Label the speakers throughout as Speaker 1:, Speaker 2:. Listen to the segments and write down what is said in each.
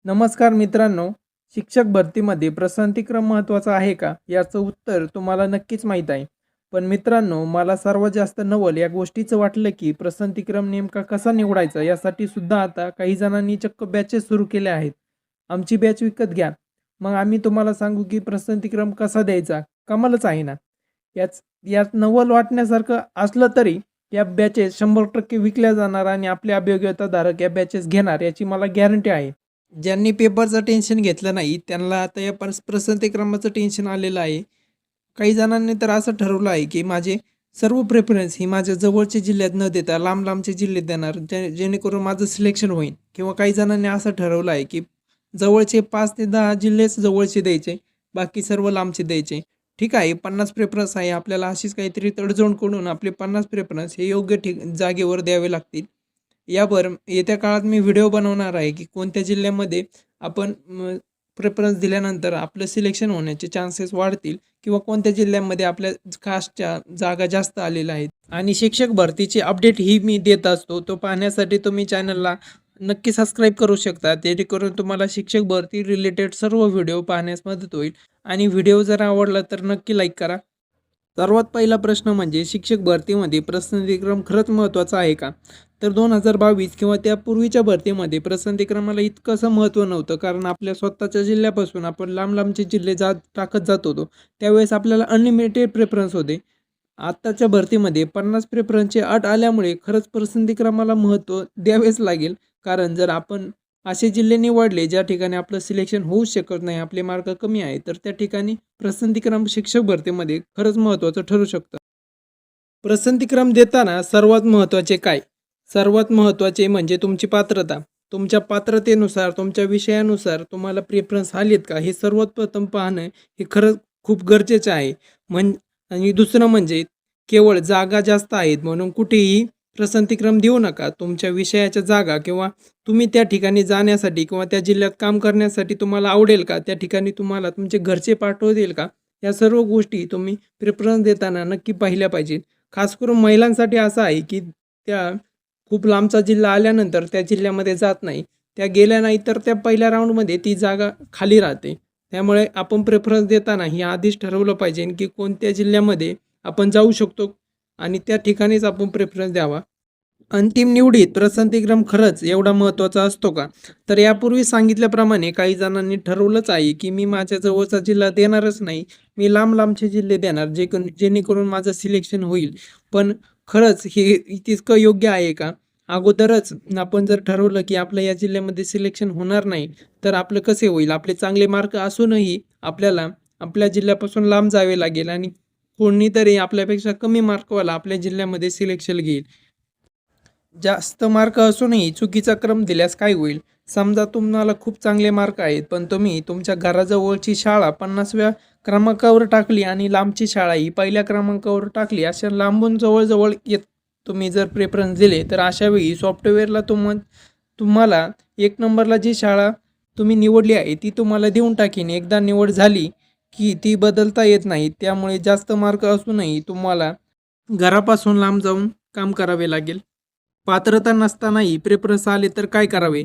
Speaker 1: नमस्कार मित्रांनो, शिक्षक भरतीमध्ये पसंतीक्रम महत्त्वाचा आहे का? याचं उत्तर तुम्हाला नक्कीच माहीत आहे. पण मित्रांनो, मला सर्वात जास्त नवल या गोष्टीचं वाटलं की पसंतीक्रम नेमका कसा निवडायचा यासाठी सुद्धा आता काही जणांनी चक्क बॅचेस सुरू केले आहेत. आमची बॅच विकत घ्या. मग आम्ही तुम्हाला सांगू की पसंतीक्रम कसा द्यायचा? कमालच आहे ना. याच यात नवल वाटण्यासारखं असलं तरी या बॅचेस 100% विकल्या जाणार आणि आपले अभियोग्यताधारक या बॅचेस घेणार याची मला गॅरंटी आहे. ज्यांनी पेपरचं टेन्शन घेतलं नाही त्यांना आता या पसंतीक्रमाचं टेन्शन आलेलं आहे. काही जणांनी तर असं ठरवलं आहे की माझे सर्व प्रेफरन्स ही माझ्या जवळच्या जिल्ह्यात न देता लांब लांबचे जिल्हे देणार जेणेकरून माझं सिलेक्शन होईल. किंवा काही जणांनी असं ठरवलं आहे की जवळचे 5 ते 10 जिल्हेच जवळचे द्यायचे, बाकी सर्व लांबचे द्यायचे. ठीक आहे, 50 प्रेफरन्स आहे, आपल्याला अशीच काहीतरी तडजोड करून आपले 50 प्रेफरन्स हे योग्य जागेवर द्यावे लागतील. यावर येत्या काळात मी व्हिडिओ बनवणार आहे की कोणत्या जिल्ह्यामध्ये आपण प्रेफरन्स दिल्यानंतर आपलं सिलेक्शन होण्याचे चान्सेस वाढतील किंवा कोणत्या जिल्ह्यामध्ये आपल्या कास्टच्या जागा जास्त आलेल्या आहेत. आणि शिक्षक भरतीची अपडेट ही मी देत असतो, तो पाहण्यासाठी तुम्ही चॅनलला नक्की सबस्क्राईब करू शकता, जेणेकरून तुम्हाला शिक्षक भरती रिलेटेड सर्व व्हिडिओ पाहण्यास मदत होईल. आणि व्हिडिओ जर आवडला तर नक्की लाईक करा. सर्वात पहिला प्रश्न म्हणजे शिक्षक भरतीमध्ये पसंतीक्रम खरंच महत्त्वाचा आहे का? तर 2022 किंवा त्यापूर्वीच्या भरतीमध्ये पसंतीक्रमाला इतकंसं महत्त्व नव्हतं, कारण आपल्या स्वतःच्या जिल्ह्यापासून आपण लांब लांबचे जिल्हे टाकत जात होतो. त्यावेळेस आपल्याला अनलिमिटेड प्रेफरन्स होते. आत्ताच्या भरतीमध्ये 50 प्रेफरन्सची अट आल्यामुळे खरंच पसंतीक्रमाला महत्त्व द्यावेच लागेल. कारण जर आपण असे जिल्हे निवडले ज्या ठिकाणी आपलं सिलेक्शन होऊ शकत नाही, आपले मार्क कमी आहे, तर त्या ठिकाणी पसंतीक्रम शिक्षक भरतीमध्ये खरंच महत्त्वाचं ठरू शकतं. पसंतीक्रम देताना सर्वात महत्त्वाचे काय? सर्वात महत्त्वाचे म्हणजे तुमची पात्रता. तुमच्या पात्रतेनुसार, तुमच्या विषयानुसार तुम्हाला प्रेफरन्स आलेत का? हे सर्वात प्रथम पाहणं हे खरंच खूप गरजेचं आहे. आणि दुसरं म्हणजे केवळ जागा जास्त आहेत म्हणून कुठेही पसंतीक्रम देऊ नका. तुमच्या विषयाच्या जागा किंवा तुम्ही त्या ठिकाणी जाण्यासाठी किंवा त्या जिल्ह्यात काम करण्यासाठी तुम्हाला आवडेल का? त्या ठिकाणी तुम्हाला तुमचे घरचे पाठवतील का? या सर्व गोष्टी तुम्ही प्रेफरन्स देताना नक्की पाहिल्या पाहिजेत. खास करून महिलांसाठी असं आहे की त्या खूप लांबचा जिल्हा आल्यानंतर त्या जिल्ह्यामध्ये जात नाही. त्या गेल्या नाही तर त्या पहिल्या राऊंडमध्ये ती जागा खाली राहते. त्यामुळे आपण प्रेफरन्स देताना हे आधीच ठरवलं पाहिजे की कोणत्या जिल्ह्यामध्ये आपण जाऊ शकतो आणि त्या ठिकाणीच आपण प्रेफरन्स द्यावा. अंतिम निवडीत पसंतीक्रम खरंच एवढा महत्त्वाचा असतो का? तर यापूर्वी सांगितल्याप्रमाणे काही जणांनी ठरवलंच आहे की मी माझ्या जवळचा जिल्हा देणारच नाही. मी लांब लांबचे जिल्हे देणार जेणेकरून माझं सिलेक्शन होईल. पण खरंच हे तितकं योग्य आहे का? अगोदरच आपण जर ठरवलं की आपलं या जिल्ह्यामध्ये सिलेक्शन होणार नाही, तर आपलं कसे होईल? आपले चांगले मार्क असूनही आपल्याला आपल्या जिल्ह्यापासून लांब जावे लागेल आणि कोणीतरी आपल्यापेक्षा कमी मार्कवाला आपल्या जिल्ह्यामध्ये सिलेक्शन घेईल. जास्त मार्क असूनही चुकीचा क्रम दिल्यास काय होईल? समजा तुम्हाला खूप चांगले मार्क आहेत, पण तुम्ही तुमच्या घराजवळची शाळा 50व्या क्रमांकावर टाकली आणि लांबची शाळा ही पहिल्या क्रमांकावर टाकली. अशा लांबून जवळ येत तुम्ही जर प्रेफरन्स दिले, तर अशावेळी सॉफ्टवेअरला तुम्हाला 1 नंबरला जी शाळा तुम्ही निवडली आहे ती तुम्हाला देऊन टाकीन. एकदा निवड झाली की ती बदलता येत नाही. त्यामुळे जास्त मार्क असूनही तुम्हाला घरापासून लांब जाऊन काम करावे लागेल. पात्रता नसतानाही प्रेफरन्स आले तर काय करावे?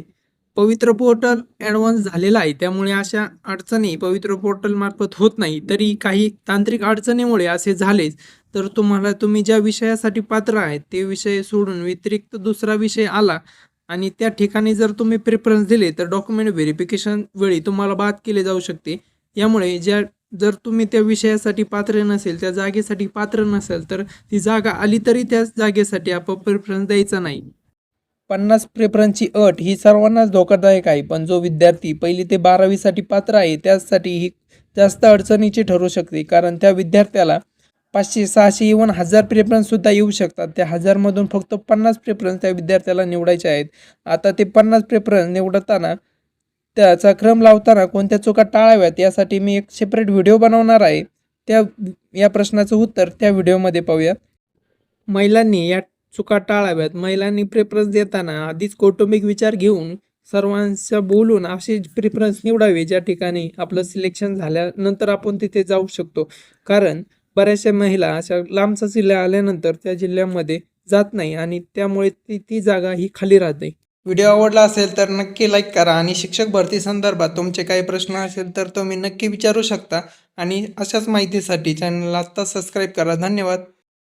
Speaker 1: पवित्र पोर्टल ॲडव्हान्स झालेला आहे, त्यामुळे अशा अडचणी पवित्र पोर्टलमार्फत होत नाही. तरी काही तांत्रिक अडचणीमुळे असे झालेच, तर तुम्ही ज्या विषयासाठी पात्र आहेत ते विषय सोडून व्यतिरिक्त दुसरा विषय आला आणि त्या ठिकाणी जर तुम्ही प्रेफरन्स दिले, तर डॉक्युमेंट व्हेरिफिकेशन वेळी तुम्हाला बाद केले जाऊ शकते. यामुळे जर तुम्ही त्या विषयासाठी पात्र नसेल, त्या जागेसाठी पात्र नसेल, तर ती जागा आली तरी त्या जागेसाठी आपण प्रेफरन्स द्यायचा नाही. 50 प्रेफरन्सची अट ही सर्वांनाच धोकादायक आहे, पण जो विद्यार्थी 1ली ते 12वीसाठी पात्र आहे त्यासाठी ही जास्त अडचणीची ठरू शकते. कारण त्या विद्यार्थ्याला 500, 600 इव्हन 1000 प्रेफरन्ससुद्धा येऊ शकतात. त्या 1000मधून फक्त 50 प्रेफरन्स त्या विद्यार्थ्याला निवडायचे आहेत. आता ते 50 प्रेफरन्स निवडताना त्याचा क्रम लावताना कोणत्या चुका टाळाव्यात यासाठी मी एक सेपरेट व्हिडिओ बनवणार आहे. या प्रश्नाचं उत्तर त्या व्हिडिओमध्ये पाहूयात. महिलांनी या चुका टाळाव्यात. महिलांनी प्रेफरन्स देताना आधीच कौटुंबिक विचार घेऊन सर्वांच्या बोलून असे प्रेफरन्स निवडावे ज्या ठिकाणी आपलं सिलेक्शन झाल्यानंतर आपण तिथे जाऊ शकतो. कारण बऱ्याचशा महिला अशा लांबचा जिल्हा आल्यानंतर त्या जिल्ह्यामध्ये जात नाही आणि त्यामुळे ती जागा ही खाली राहते. व्हिडिओ आवडला असेल तर नक्की लाईक करा आणि शिक्षक भरती संदर्भात तुमचे काही प्रश्न असेल तर तुम्ही नक्की विचारू शकता आणि अशाच माहितीसाठी चॅनलला आत्ता सबस्क्राईब करा. धन्यवाद.